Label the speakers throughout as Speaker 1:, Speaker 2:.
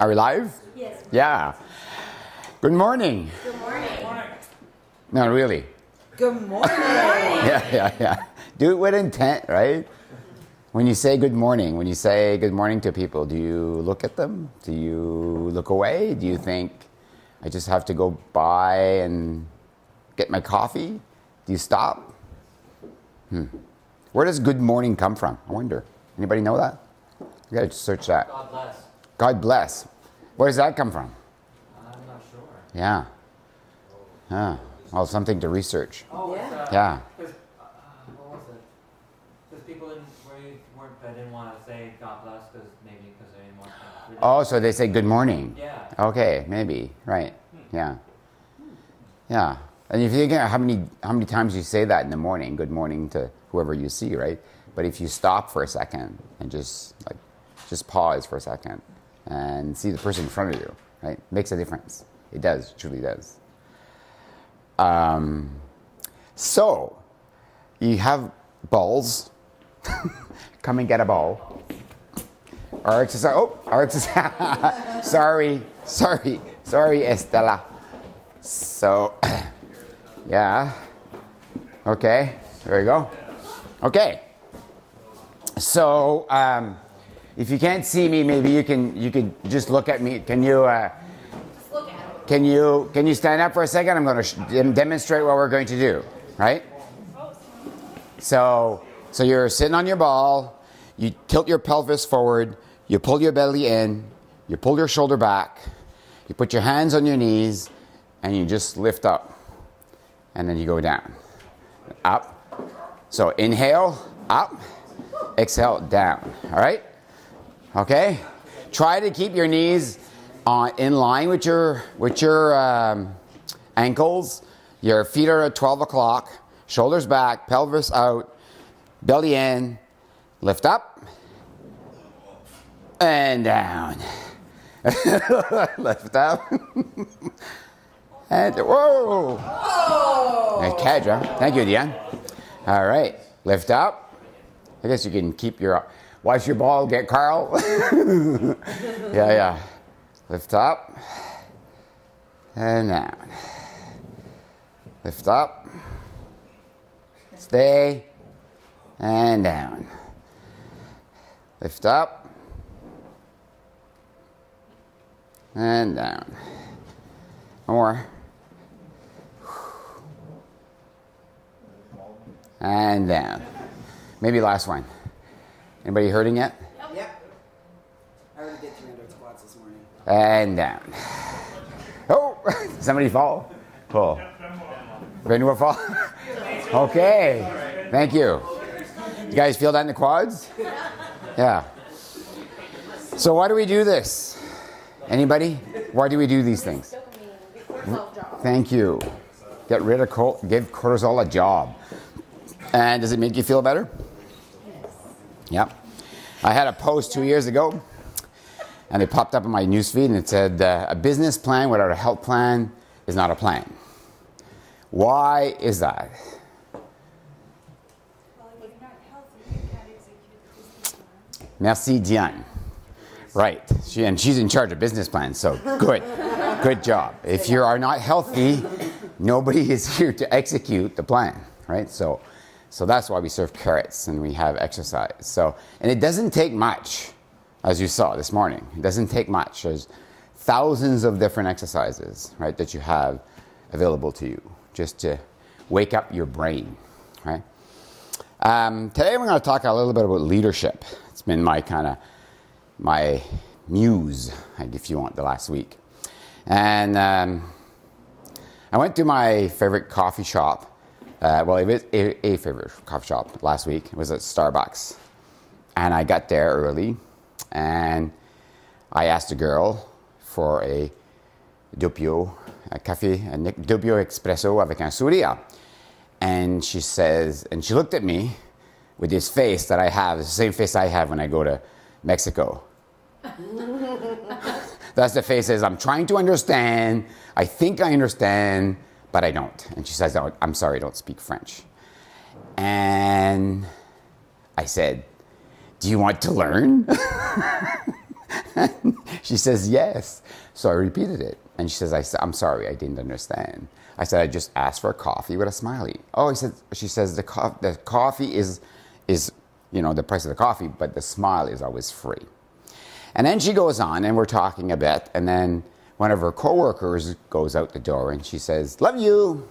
Speaker 1: Are we live?
Speaker 2: Yes.
Speaker 1: Yeah. Good morning.
Speaker 2: Good morning.
Speaker 1: No, really.
Speaker 2: Good morning.
Speaker 1: Yeah. Do it with intent, right? When you say good morning to people, do you look at them? Do you look away? Do you think, I just have to go by and get my coffee? Do you stop? Where does good morning come from? I wonder. Anybody know that? You gotta search that.
Speaker 3: God bless.
Speaker 1: God bless. Where does that come from?
Speaker 3: I'm not sure.
Speaker 1: Yeah. Well, something to research.
Speaker 3: Oh,
Speaker 2: Yeah.
Speaker 1: Yeah.
Speaker 3: Because, what was it? Because people didn't want to say God bless because they didn't want to.
Speaker 1: Oh, so they say good morning.
Speaker 3: Yeah.
Speaker 1: Okay, maybe. Right. Yeah. Yeah. And if you think how many times you say that in the morning, good morning to whoever you see, right? But if you stop for a second and just pause for a second and see the person in front of you, right? Makes a difference. It does, truly does. So, you have balls. Come and get a ball. Our exercise. Sorry, Estela. So, yeah. Okay, there you go. Okay. So, if you can't see me, maybe you can just look at me. Can you?
Speaker 2: Look at him.
Speaker 1: Can you stand up for a second? I'm going to demonstrate what we're going to do, right? So you're sitting on your ball, you tilt your pelvis forward, you pull your belly in, you pull your shoulder back, you put your hands on your knees, and you just lift up. And then you go down. Up. So inhale, up, exhale, down. All right? Okay? Try to keep your knees in line with your ankles. Your feet are at 12 o'clock. Shoulders back, pelvis out, belly in. Lift up and down. Lift up and whoa. Nice catch, huh? Thank you, Diane. All right, lift up. I guess you can keep your. Watch your ball get Carl. Yeah. Lift up and down. Lift up. Stay and down. Lift up and down. One more. And down. Maybe last one. Anybody hurting yet?
Speaker 2: Yep. I already did 300 squats this morning.
Speaker 1: And down. Oh, somebody fall? Pull. Anyone fall? Okay. Thank you. You guys feel that in the quads? Yeah. So why do we do this? Anybody? Why do we do these things? Thank you. Get rid of give cortisol a job. And does it make you feel better? Yep. I had a post 2 years ago, and it popped up in my newsfeed, and it said, a business plan without a health plan is not a plan. Why is that? Merci, Diane. Right. She's in charge of business plans, so good. Good job. If you are not healthy, nobody is here to execute the plan, right? So that's why we serve carrots and we have exercise. And it doesn't take much, as you saw this morning. It doesn't take much. There's thousands of different exercises, right, that you have available to you just to wake up your brain, right? Today we're going to talk a little bit about leadership. It's been my muse, if you want, the last week. And I went to my favorite coffee shop. It was a favorite coffee shop last week. It was at Starbucks. And I got there early, and I asked a girl for a doppio, a doppio espresso avec un sourire. And she says, and she looked at me with this face that I have, the same face I have when I go to Mexico. That's the face says, I'm trying to understand, I think I understand, but I don't. And she says, oh, I'm sorry, I don't speak French. And I said, do you want to learn? She says, yes. So I repeated it. And she says, I'm sorry, I didn't understand. I said, I just asked for a coffee with a smiley. Oh, she says, the coffee is, the price of the coffee, but the smile is always free. And then she goes on, and we're talking a bit, and then one of her coworkers goes out the door, and she says, love you.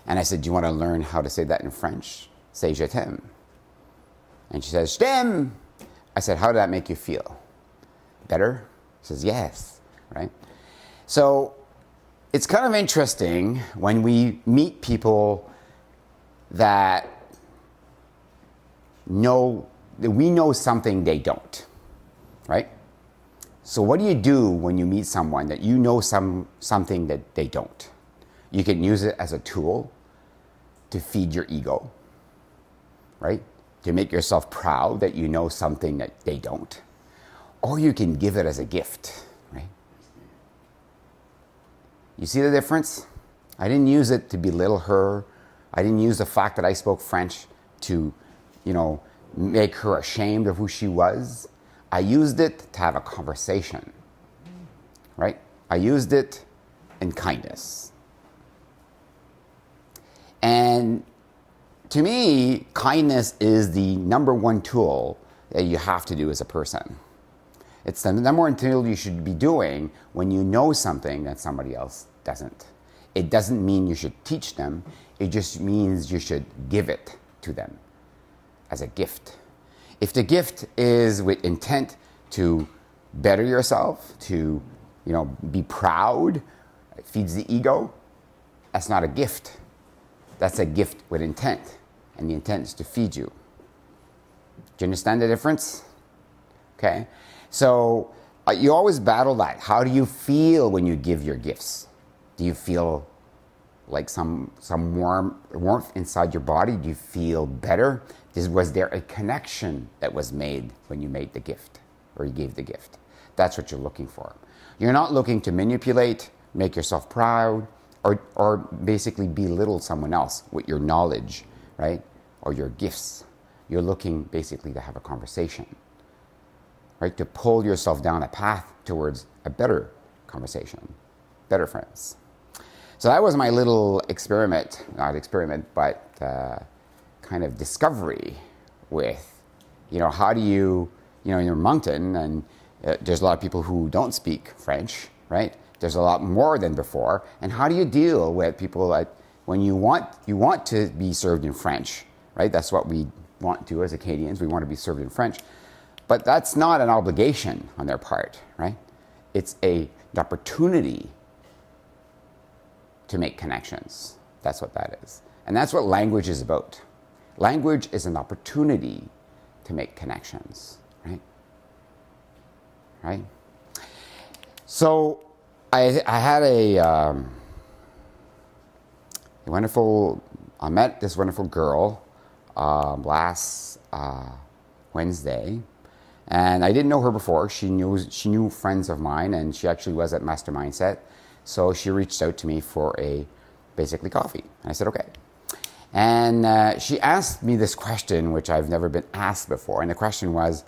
Speaker 1: And I said, do you want to learn how to say that in French? Say je t'aime. And she says, je t'aime. I said, how did that make you feel? Better? She says, yes, right? So it's kind of interesting when we meet people that we know something they don't, right? So what do you do when you meet someone that you know something that they don't? You can use it as a tool to feed your ego, right? To make yourself proud that you know something that they don't. Or you can give it as a gift, right? You see the difference? I didn't use it to belittle her. I didn't use the fact that I spoke French to, make her ashamed of who she was. I used it to have a conversation, right? I used it in kindness. And to me, kindness is the number one tool that you have to do as a person. It's the number one tool you should be doing when you know something that somebody else doesn't. It doesn't mean you should teach them. It just means you should give it to them as a gift. If the gift is with intent to better yourself, to be proud, it feeds the ego, that's not a gift. That's a gift with intent. And the intent is to feed you. Do you understand the difference? Okay. So you always battle that. How do you feel when you give your gifts? Do you feel like some warmth inside your body? Do you feel better? Was there a connection that was made when you made the gift or you gave the gift? That's what you're looking for. You're not looking to manipulate, make yourself proud, or basically belittle someone else with your knowledge, right? Or your gifts. You're looking basically to have a conversation, right? To pull yourself down a path towards a better conversation, better friends. So that was my little experiment, not experiment, but kind of discovery with, how do you, you're Moncton, and there's a lot of people who don't speak French, right? There's a lot more than before. And how do you deal with people that when you want to be served in French, right? That's what we want to as Acadians. We want to be served in French. But that's not an obligation on their part, right? It's an opportunity to make connections. That's what that is. And that's what language is about. Language is an opportunity to make connections, right? Right? So I had I met this wonderful girl last Wednesday, and I didn't know her before. She knew friends of mine, and she actually was at Master Mindset. So she reached out to me for basically coffee. And I said, okay. And she asked me this question, which I've never been asked before. And the question was,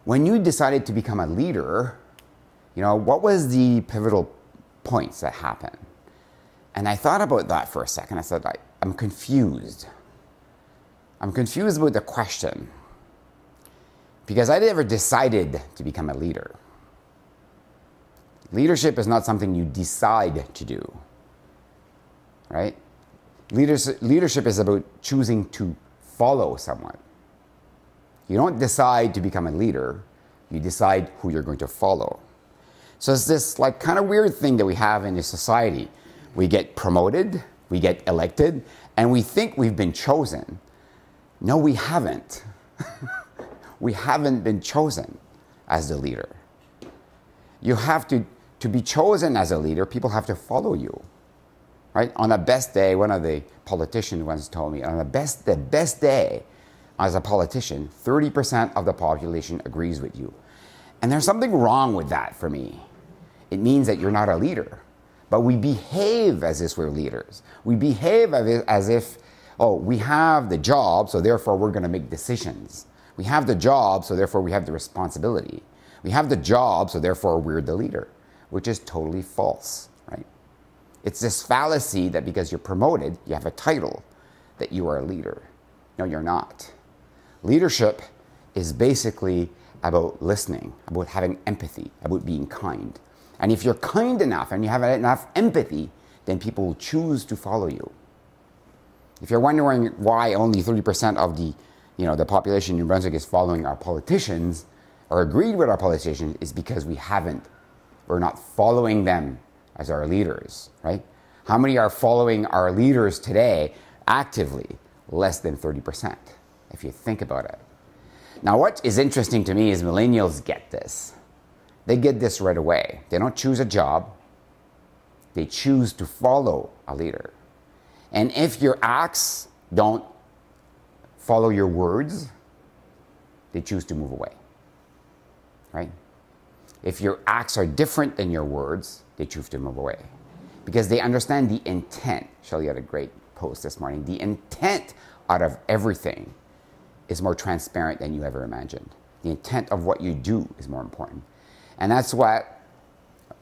Speaker 1: when you decided to become a leader, what was the pivotal points that happened? And I thought about that for a second. I said, I'm confused. I'm confused about the question. Because I never decided to become a leader. Leadership is not something you decide to do, right? Leadership is about choosing to follow someone. You don't decide to become a leader. You decide who you're going to follow. So it's this kind of weird thing that we have in this society. We get promoted, we get elected, and we think we've been chosen. No, we haven't. We haven't been chosen as the leader. You have to be chosen as a leader, people have to follow you, right? On the best day, one of the politicians once told me, on the best day as a politician, 30% of the population agrees with you. And there's something wrong with that for me. It means that you're not a leader. But we behave as if we're leaders. We behave as if, we have the job, so therefore we're going to make decisions. We have the job, so therefore we have the responsibility. We have the job, so therefore we're the leader, which is totally false, right? It's this fallacy that because you're promoted, you have a title, that you are a leader. No, you're not. Leadership is basically about listening, about having empathy, about being kind. And if you're kind enough and you have enough empathy, then people will choose to follow you. If you're wondering why only 30% of the population in New Brunswick is following our politicians or agreed with our politicians, is because we're not following them as our leaders, right? How many are following our leaders today actively? Less than 30%, if you think about it. Now, what is interesting to me is millennials get this. They get this right away. They don't choose a job. They choose to follow a leader. And if your acts don't follow your words, they choose to move away, right? If your acts are different than your words, they choose to move away because they understand the intent. Shelley had a great post this morning. The intent out of everything is more transparent than you ever imagined. The intent of what you do is more important. And that's what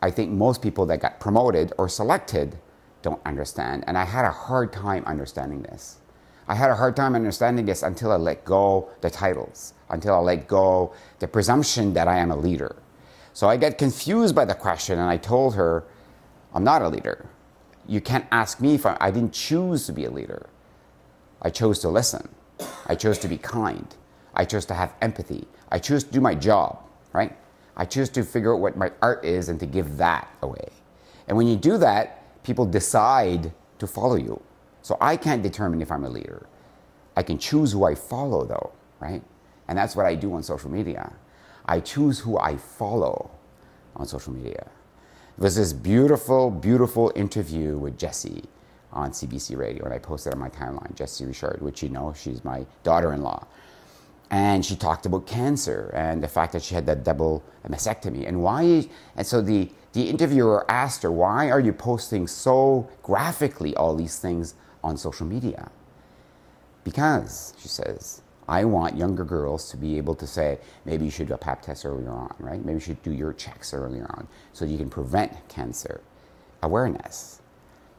Speaker 1: I think most people that got promoted or selected don't understand. And I had a hard time understanding this. I had a hard time understanding this until I let go the titles, until I let go the presumption that I am a leader. So I get confused by the question, and I told her, I'm not a leader. You can't ask me if I didn't choose to be a leader. I chose to listen. I chose to be kind. I chose to have empathy. I chose to do my job, right? I choose to figure out what my art is and to give that away. And when you do that, people decide to follow you. So I can't determine if I'm a leader. I can choose who I follow though, right? And that's what I do on social media. I choose who I follow on social media. It was this beautiful, beautiful interview with Jessie on CBC Radio, and I posted on my timeline, Jessie Richard, which you know, she's my daughter-in-law. And she talked about cancer and the fact that she had that double mastectomy. And so the interviewer asked her, why are you posting so graphically all these things on social media? Because, she says, I want younger girls to be able to say, maybe you should do a pap test earlier on, right? Maybe you should do your checks earlier on so you can prevent cancer. Awareness.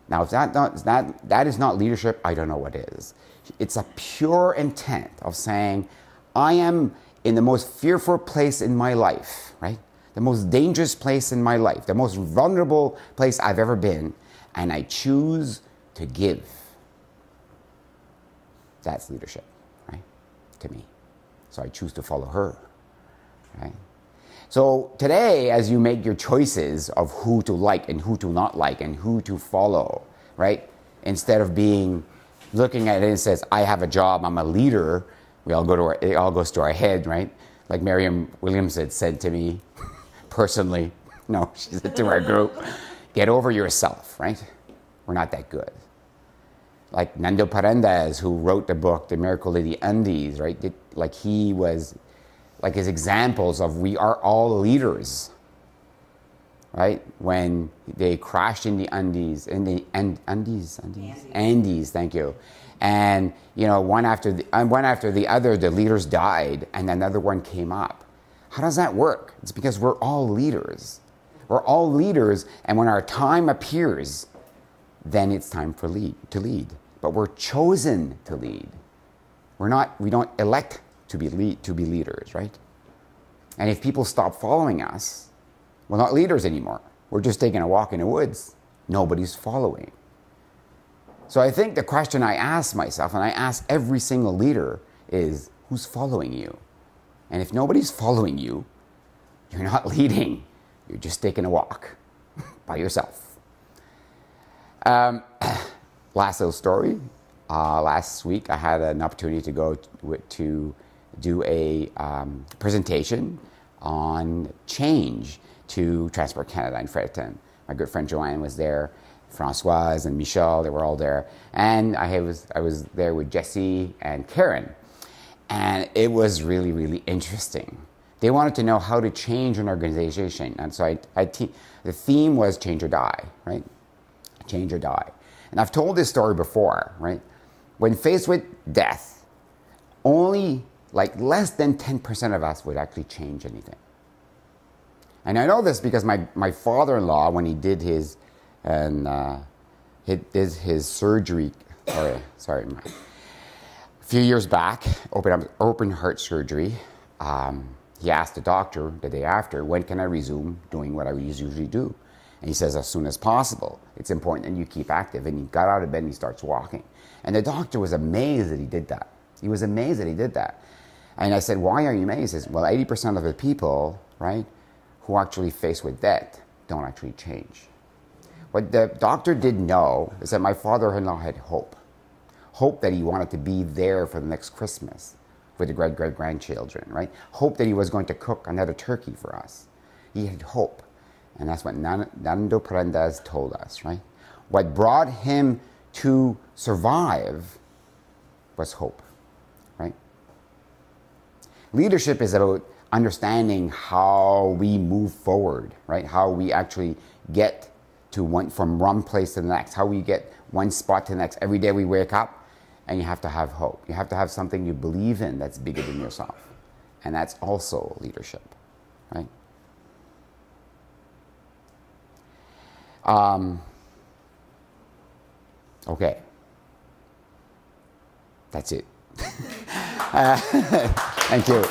Speaker 1: Now, if that is not leadership, I don't know what is. It's a pure intent of saying, I am in the most fearful place in my life, right? The most dangerous place in my life, the most vulnerable place I've ever been, and I choose to give. That's leadership, right? To me. So I choose to follow her, right? So today, as you make your choices of who to like and who to not like and who to follow, right? Instead of looking at it and says, I have a job, I'm a leader, it all goes to our head, right? Like Miriam Williams had said to me personally, no, she said to our group, get over yourself, right? We're not that good. Like Nando Parendes, who wrote the book, The Miracle of the Andes, right? He was like his examples of we are all leaders, right? When they crashed in the Andes, Andes, thank you. And you know, one after the other, the leaders died, and another one came up. How does that work? It's because we're all leaders. We're all leaders, and when our time appears, then it's time to lead. But we're chosen to lead. We don't elect to be leaders, right? And if people stop following us, we're not leaders anymore. We're just taking a walk in the woods. Nobody's following. So I think the question I ask myself, and I ask every single leader, is who's following you? And if nobody's following you, you're not leading. You're just taking a walk by yourself. Last little story. Last week I had an opportunity to go to do a presentation on change to Transport Canada in Fredericton. My good friend Joanne was there. Françoise and Michelle, they were all there. And I was there with Jessie and Karen. And it was really, really interesting. They wanted to know how to change an organization. And so the theme was change or die, right? Change or die. And I've told this story before, right? When faced with death, only like less than 10% of us would actually change anything. And I know this because my father-in-law, when he did his surgery, a few years back, open heart surgery. He asked the doctor the day after, when can I resume doing what I usually do? And he says, as soon as possible. It's important that you keep active. And he got out of bed and he starts walking. And the doctor was amazed that he did that. He was amazed that he did that. And I said, why are you amazed? He says, well, 80% of the people, right, who actually faced with death don't actually change. What the doctor didn't know is that my father-in-law had hope. Hope that he wanted to be there for the next Christmas with the great-great-grandchildren, right? Hope that he was going to cook another turkey for us. He had hope. And that's what Nando Prendas told us, right? What brought him to survive was hope, right? Leadership is about understanding how we move forward, right? How we actually get to from one place to the next, how we get one spot to the next. Every day we wake up and you have to have hope. You have to have something you believe in that's bigger than yourself. And that's also leadership, right? Okay. That's it. Thank you.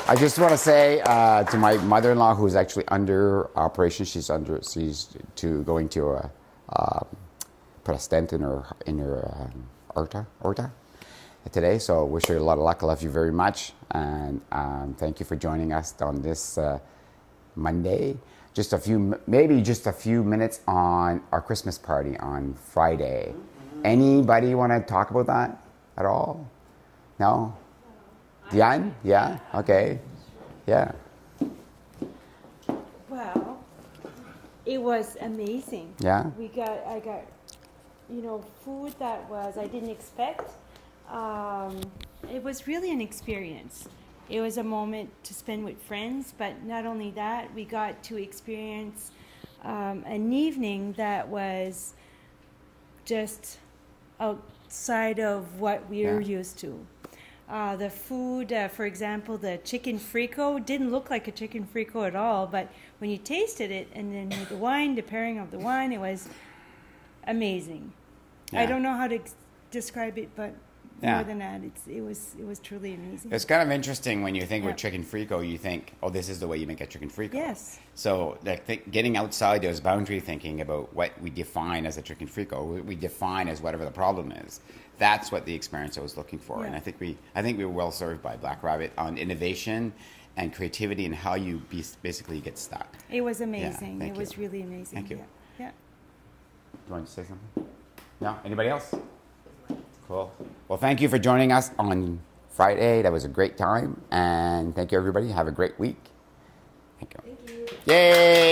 Speaker 1: I just want to say to my mother-in-law, who's actually under operation, she's going to put a stent in her aorta today. So wish her a lot of luck. I love you very much, and thank you for joining us on this Monday. Maybe just a few minutes on our Christmas party on Friday. Anybody want to talk about that at all? No? Diane? Yeah? Okay. Yeah.
Speaker 4: Well, it was amazing.
Speaker 1: Yeah?
Speaker 4: I got, food that I didn't expect. It was really an experience. It was a moment to spend with friends, but not only that, we got to experience an evening that was just outside of what we're used to. The food, for example, the chicken frico didn't look like a chicken frico at all, but when you tasted it, and then with the wine, the pairing of the wine, it was amazing. Yeah. I don't know how to describe it, but more than that, it was truly amazing.
Speaker 1: It's kind of interesting when you think with chicken frico, you think, oh, this is the way you make a chicken frico.
Speaker 4: Yes.
Speaker 1: So getting outside those boundary thinking about what we define as a chicken frico, we define as whatever the problem is. That's what the experience I was looking for. Yeah. And I think we were well served by Black Rabbit on innovation and creativity and how you basically get stuck.
Speaker 4: It was amazing. It was really amazing.
Speaker 1: Thank you.
Speaker 4: Yeah.
Speaker 1: Do you want to say something? No? Anybody else? Cool. Well, thank you for joining us on Friday. That was a great time. And thank you, everybody. Have a great week. Thank you.
Speaker 2: Thank you.
Speaker 1: Yay!